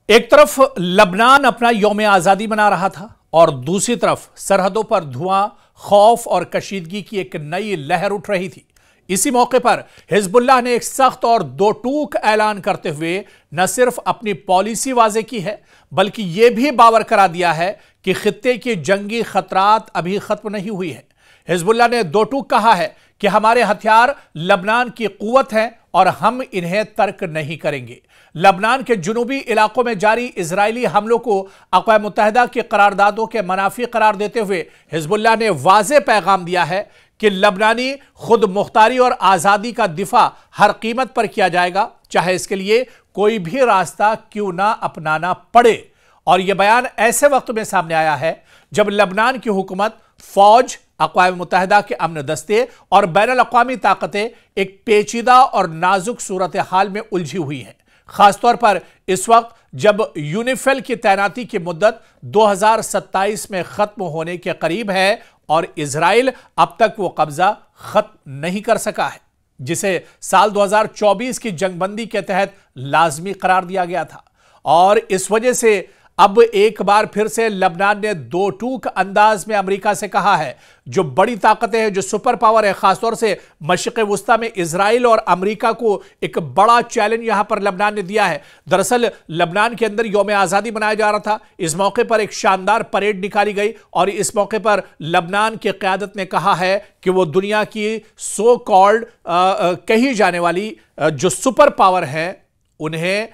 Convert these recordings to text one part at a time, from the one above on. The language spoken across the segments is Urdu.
ایک طرف لبنان اپنا یوم آزادی منا رہا تھا اور دوسری طرف سرحدوں پر دھواں، خوف اور کشیدگی کی ایک نئی لہر اٹھ رہی تھی۔ اسی موقع پر حزب اللہ نے ایک سخت اور دو ٹوک اعلان کرتے ہوئے نہ صرف اپنی پالیسی واضح کی ہے بلکہ یہ بھی باور کرا دیا ہے کہ خطے کی جنگی خطرات ابھی ختم نہیں ہوئی ہیں۔ حزب اللہ نے دو ٹوک کہا ہے کہ ہمارے ہتھیار لبنان کی قوت ہیں اور ہم انہیں ترک نہیں کریں گے۔ لبنان کے جنوبی علاقوں میں جاری اسرائیلی حملوں کو اقوام متحدہ کی قراردادوں کے منافی قرار دیتے ہوئے حزب اللہ نے واضح پیغام دیا ہے کہ لبنانی خود مختاری اور آزادی کا دفاع ہر قیمت پر کیا جائے گا، چاہے اس کے لیے کوئی بھی راستہ کیوں نہ اپنانا پڑے۔ اور یہ بیان ایسے وقت میں سامنے آیا ہے جب لبنان کی حکومت، فوج، اقوام متحدہ کے امن دستے اور بین الاقوامی طاقتیں ایک پیچیدہ اور نازک صورتحال میں الجھی ہوئی ہیں، خاص طور پر اس وقت جب یونیفیل کی تعیناتی کی مدت 2027 میں ختم ہونے کے قریب ہے اور اسرائیل اب تک وہ قبضہ ختم نہیں کر سکا ہے جسے سال 2024 کی جنگ بندی کے تحت لازمی قرار دیا گیا تھا۔ اور اس وجہ سے اب ایک بار پھر سے لبنان نے دو ٹوک انداز میں امریکہ سے کہا ہے، جو بڑی طاقتیں ہیں، جو سپر پاور ہے، خاص طور سے مشرق وسطیٰ میں اسرائیل اور امریکہ کو ایک بڑا چیلنج یہاں پر لبنان نے دیا ہے۔ دراصل لبنان کے اندر یوم آزادی منایا جا رہا تھا، اس موقع پر ایک شاندار پریڈ نکالی گئی اور اس موقع پر لبنان کی قیادت نے کہا ہے کہ وہ دنیا کی سو کالڈ کہی جانے والی جو سپر پاور ہیں انہیں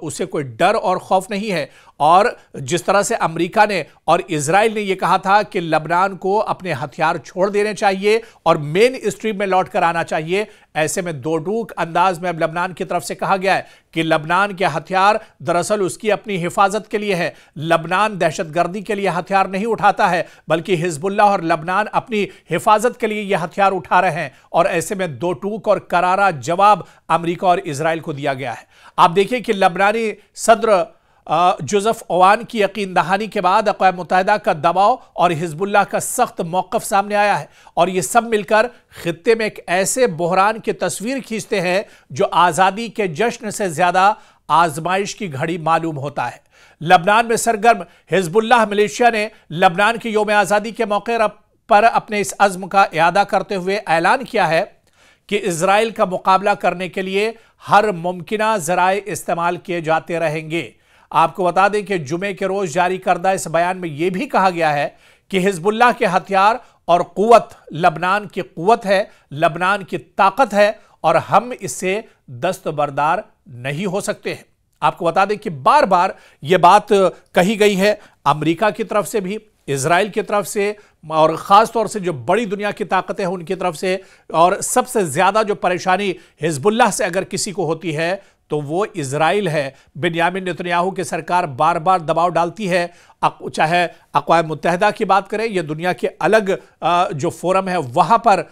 اسے کوئی ڈر اور خوف نہیں ہے۔ اور جس طرح سے امریکہ نے اور اسرائیل نے یہ کہا تھا کہ لبنان کو اپنے ہتھیار چھوڑ دینے چاہیے اور مین اسٹریم میں لوٹ کر آنا چاہیے، ایسے میں دو ٹوک انداز میں اب لبنان کی طرف سے کہا گیا ہے کہ لبنان کے ہتھیار دراصل اس کی اپنی حفاظت کے لیے ہے۔ لبنان دہشت گردی کے لیے ہتھیار نہیں اٹھاتا ہے بلکہ حزب اللہ اور لبنان اپنی حفاظت کے لیے یہ ہتھیار اٹھا رہے ہیں، اور ایسے میں دو ٹوک اور کرارا جواب امریکہ اور اسرائیل کو دیا گیا ہے۔ آپ دیکھیں کہ لبنانی صدر جوزف اوان کی یقین دہانی کے بعد اقوام متحدہ کا دباؤ اور حزب اللہ کا سخت موقف سامنے آیا ہے، اور یہ سب مل کر خطے میں ایک ایسے بحران کی تصویر کھینچتے ہیں جو آزادی کے جشن سے زیادہ آزمائش کی گھڑی معلوم ہوتا ہے۔ لبنان میں سرگرم حزب اللہ ملیشیا نے لبنان کی یوم آزادی کے موقع پر اپنے اس عزم کا اعادہ کرتے ہوئے اعلان کیا ہے کہ اسرائیل کا مقابلہ کرنے کے لیے ہر ممکنہ ذرائع استعمال کیے جاتے رہیں گے۔ آپ کو بتا دیں کہ جمعے کے روز جاری کردہ اس بیان میں یہ بھی کہا گیا ہے کہ حزب اللہ کے ہتھیار اور قوت لبنان کی قوت ہے، لبنان کی طاقت ہے، اور ہم اس سے دستبردار نہیں ہو سکتے ہیں۔ آپ کو بتا دیں کہ بار بار یہ بات کہی گئی ہے امریکہ کی طرف سے بھی، اسرائیل کی طرف سے، اور خاص طور سے جو بڑی دنیا کی طاقتیں ہیں ان کی طرف سے، اور سب سے زیادہ جو پریشانی حزب اللہ سے اگر کسی کو ہوتی ہے تو وہ اسرائیل ہے۔ بنیامین نتنیاہو کی سرکار بار بار دباؤ ڈالتی ہے، چاہے اقوام متحدہ کی بات کریں یا دنیا کے الگ جو فورم ہے وہاں پر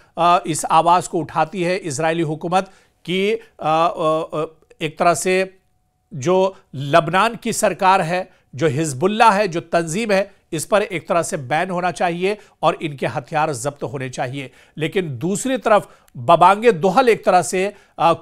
اس آواز کو اٹھاتی ہے اسرائیلی حکومت کی ایک طرح سے جو لبنان کی سرکار ہے، جو حزب اللہ ہے، جو تنظیم ہے، اس پر ایک طرح سے بین ہونا چاہیے اور ان کے ہتھیار ضبط ہونے چاہیے۔ لیکن دوسری طرف ببانگ دہل ایک طرح سے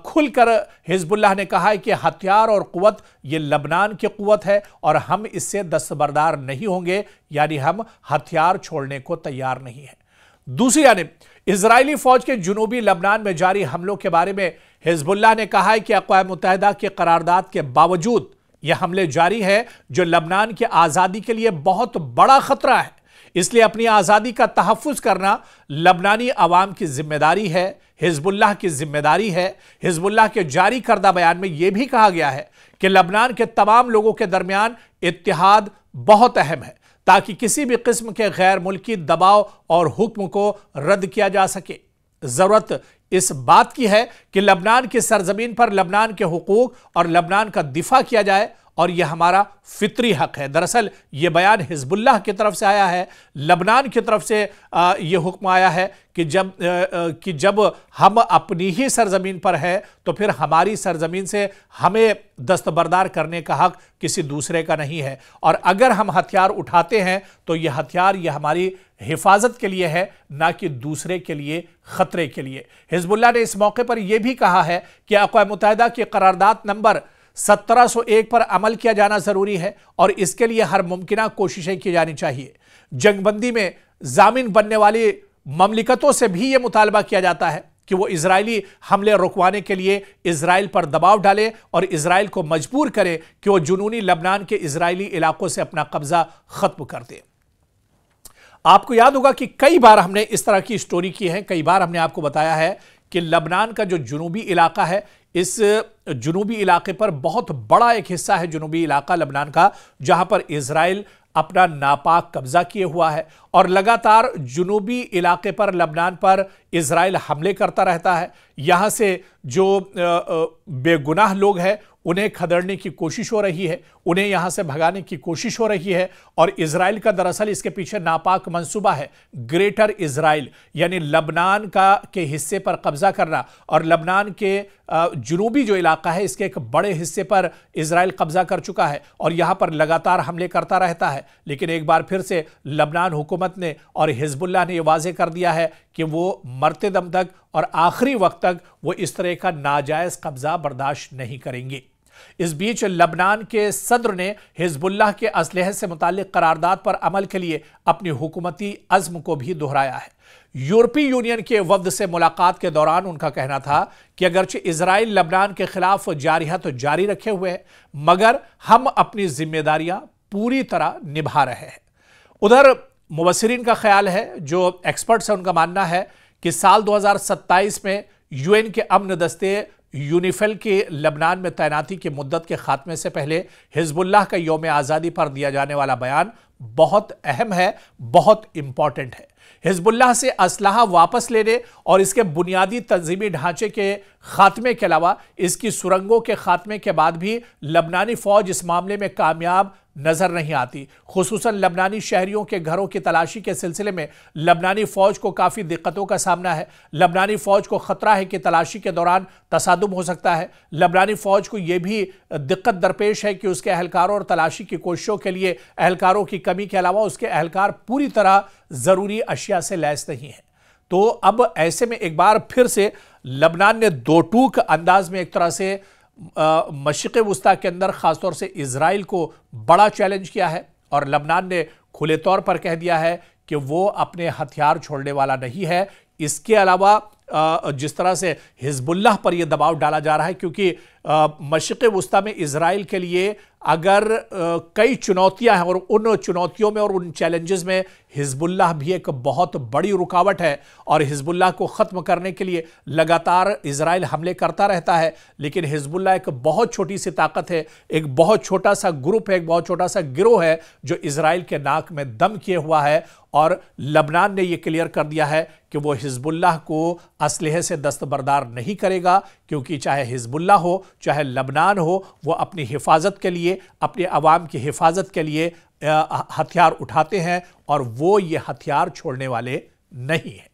کھل کر حزب اللہ نے کہا ہے کہ ہتھیار اور قوت یہ لبنان کی قوت ہے اور ہم اس سے دستبردار نہیں ہوں گے، یعنی ہم ہتھیار چھوڑنے کو تیار نہیں ہیں۔ دوسری جانب اسرائیلی فوج کے جنوبی لبنان میں جاری حملوں کے بارے میں حزب اللہ نے کہا ہے کہ اقوام متحدہ کی قرارداد کے باوجود یہ حملے جاری ہیں جو لبنان کی آزادی کے لیے بہت بڑا خطرہ ہے، اس لیے اپنی آزادی کا تحفظ کرنا لبنانی عوام کی ذمہ داری ہے، حزب اللہ کی ذمہ داری ہے۔ حزب اللہ کے جاری کردہ بیان میں یہ بھی کہا گیا ہے کہ لبنان کے تمام لوگوں کے درمیان اتحاد بہت اہم ہے تاکہ کسی بھی قسم کے غیر ملکی دباؤ اور حکم کو رد کیا جا سکے۔ ضرورت اس بات کی ہے کہ لبنان کی سرزمین پر لبنان کے حقوق اور لبنان کا دفاع کیا جائے، اور یہ ہمارا فطری حق ہے۔ دراصل یہ بیان حزب اللہ کی طرف سے آیا ہے، لبنان کی طرف سے یہ حکم آیا ہے کہ جب ہم اپنی ہی سرزمین پر ہیں تو پھر ہماری سرزمین سے ہمیں دستبردار کرنے کا حق کسی دوسرے کا نہیں ہے، اور اگر ہم ہتھیار اٹھاتے ہیں تو یہ ہتھیار یہ ہماری حفاظت کے لیے ہے، نہ کہ دوسرے کے لیے خطرے کے لیے۔ حزب اللہ نے اس موقع پر یہ بھی کہا ہے کہ اقوام متحدہ کی قرارداد نمبر 1701 پر عمل کیا جانا ضروری ہے اور اس کے لیے ہر ممکنہ کوششیں کی جانی چاہیے۔ جنگ بندی میں ضامن بننے والی مملکتوں سے بھی یہ مطالبہ کیا جاتا ہے کہ وہ اسرائیلی حملے رکوانے کے لیے اسرائیل پر دباؤ ڈالے اور اسرائیل کو مجبور کرے کہ وہ جنوبی لبنان کے اسرائیلی علاقوں سے اپنا قبضہ ختم کر دے۔ آپ کو یاد ہوگا کہ کئی بار ہم نے اس طرح کی سٹوری کی ہے، کئی بار ہم نے آپ کو بتایا ہے کہ لبنان کا جو جنوبی علاقہ ہے، اس جنوبی علاقے پر بہت بڑا ایک حصہ ہے جنوبی علاقہ لبنان کا، جہاں پر اسرائیل اپنا ناپاک قبضہ کیے ہوا ہے اور لگاتار جنوبی علاقے پر لبنان پر اسرائیل حملے کرتا رہتا ہے۔ یہاں سے جو بے گناہ لوگ ہیں انہیں کھدڑنے کی کوشش ہو رہی ہے، انہیں یہاں سے بھگانے کی کوشش ہو رہی ہے، اور اسرائیل کا دراصل اس کے پیچھے ناپاک منصوبہ ہے گریٹر اسرائیل، یعنی لبنان کے حصے پر قبضہ کرنا، اور لبنان کے جنوبی جو علاقہ ہے اس کے ایک بڑے حصے پر اسرائیل قبضہ کر چکا ہے اور یہاں پر لگاتار حملے کرتا رہتا ہے۔ لیکن ایک بار پھر سے لبنان حکومت نے اور حزب اللہ نے یہ واضح کر دیا ہے کہ وہ مرتے دم تک اور آخری وقت تک وہ اس طرح کا ناجائز قبضہ برداشت نہیں کریں گے۔ اس بیچ لبنان کے صدر نے حزب اللہ کے اسلحے سے متعلق قرارداد پر عمل کے لیے اپنی حکومتی عزم کو بھی دہرایا ہے۔ یورپی یونین کے وفد سے ملاقات کے دوران ان کا کہنا تھا کہ اگرچہ اسرائیل لبنان کے خلاف جارحیت جاری رکھے ہوئے ہے، مگر ہم اپنی ذمہ داریاں پوری طرح نبھا رہے ہیں۔ ادھر مبصرین کا خیال ہے، جو ایکسپرٹس ہیں ان کا ماننا ہے کہ سال 2027 میں یو این کے امن دستے یونیفیل کے لبنان میں تعیناتی کی مدت کے خاتمے سے پہلے حزب اللہ کا یوم آزادی پر دیا جانے والا بیان بہت اہم ہے، بہت امپورٹنٹ ہے۔ حزب اللہ سے اسلحہ واپس لینے اور اس کے بنیادی تنظیمی ڈھانچے کے خاتمے کے علاوہ اس کی سرنگوں کے خاتمے کے بعد بھی لبنانی فوج اس معاملے میں کامیاب نظر نہیں آتی۔ خصوصاً لبنانی شہریوں کے گھروں کی تلاشی کے سلسلے میں لبنانی فوج کو کافی دقتوں کا سامنا ہے۔ لبنانی فوج کو خطرہ ہے کہ تلاشی کے دوران تصادم ہو سکتا ہے۔ لبنانی فوج کو یہ بھی دقت درپیش ہے کہ اس کے اہلکاروں اور تلاشی کی کوششوں کے لیے اہلکاروں کی کمی کے علاوہ اس کے اہلکار پوری طرح ضروری اشیاء سے لیس نہیں ہیں۔ تو اب ایسے میں ایک بار پھر سے لبنان نے دو ٹوک انداز میں ایک طرح سے مشرق وسطی کے اندر خاص طور سے اسرائیل کو بڑا چیلنج کیا ہے، اور لبنان نے کھلے طور پر کہہ دیا ہے کہ وہ اپنے ہتھیار چھوڑنے والا نہیں ہے۔ اس کے علاوہ جس طرح سے حزب اللہ پر یہ دباؤ ڈالا جا رہا ہے، کیونکہ مشرق وسطی میں اسرائیل کے لیے اگر کئی چنوتیاں ہیں اور ان چنوتیوں میں اور ان چیلنجز میں حزب اللہ بھی ایک بہت بڑی رکاوٹ ہے، اور حزب اللہ کو ختم کرنے کے لیے لگاتار اسرائیل حملے کرتا رہتا ہے۔ لیکن حزب اللہ ایک بہت چھوٹی سی طاقت ہے، ایک بہت چھوٹا سا گروپ ہے، ایک بہت چھوٹا سا گروہ ہے جو اسرائیل کے ناک میں دم کیے ہوا ہے، اور لبنان نے یہ کلیئر کر دیا ہے کہ وہ حزب اللہ کو اسلحے سے دستبردار نہیں کرے گا، کیونکہ چاہے حزب اللہ ہو چاہے لبنان ہو، وہ اپنی حفاظت کے لیے، اپنے عوام کی حفاظت کے لیے ہتھیار اٹھاتے ہیں، اور وہ یہ ہتھیار چھوڑنے والے نہیں ہیں۔